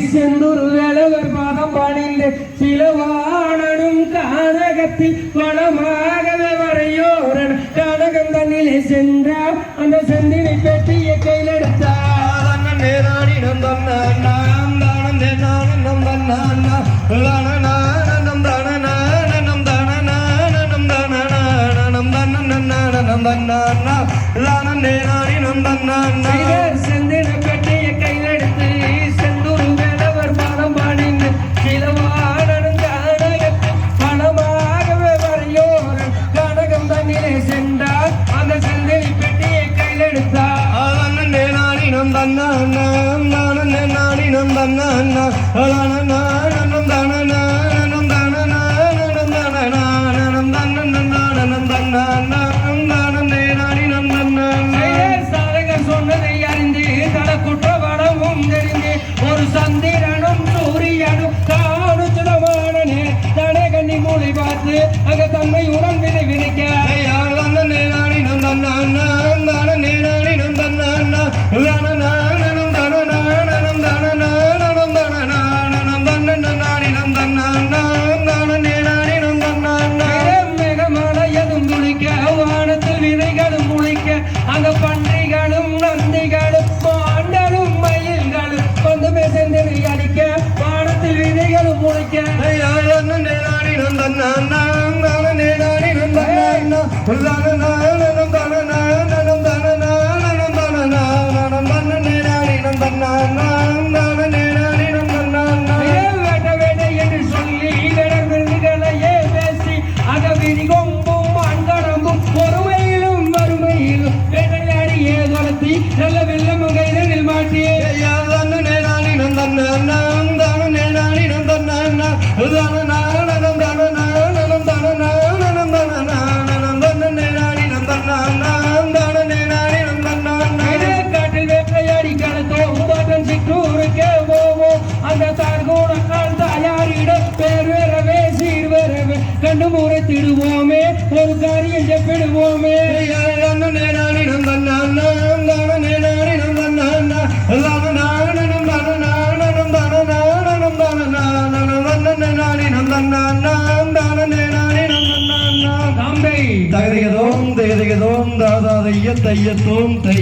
செந்தூர் வேலவர் பாதம் பணிந்து சிலவாணனும் கானகத்தில் வளமாகவே வரையோரன் கானகம் தண்ணிலே சென்றார் அந்த செந்தினை பெற்றிய கையில் எடுத்தார் செந்தினை பெற்றிய கையில் எடுத்து செந்தூர் வேலவர் பாதம் பணிந்து சிலவாணனும் கானகத்தில் வளமாகவே வரையோரன் கானகம் தண்ணிலே சென்றார் அந்த செந்தினை பெற்றிய கையில் எடுத்தார் சொன்னதை அறிந்து தட குற்றவளமும் தெரிந்து ஒரு சந்திரனும் சூரியனும் காணுச்சுடமானே தடை கண்ணி மூளை பார்த்து அங்க தன்மையுடன் விதை விதைக்க மேகமலையதும் துளிக்க வானத்தில் விதைகளும் முளைக்க அங்க பன்றிகளும் நந்திகளும் பாண்டலும் மயில்களும் வந்து செந்தனை அடிக்க வானத்தில் விதைகளும் முளைக்க வேட்டை என்று சொல்லி விருதுகளையே பேசி அக விரிகொம்பும் அன்கடம்பும் பொறுமையிலும் வறுமையிலும் வேட்டையாடியே துரத்தி நல்ல வெள்ளம் கைதனில் மாட்டியே காட்டில் வேட்டையாடி கடத்தோம் பாட்டன் சிற்றூருக்கே போவோம் அந்த தார்கூடால் தாயாரிடம் பேர் வரவே சீர் வரவே கண்டு முறைத்திடுவோமே ஒரு காரியம் செப்பிடுவோமே தகதிகதோம் தாதா தைய தையத்தோம் தை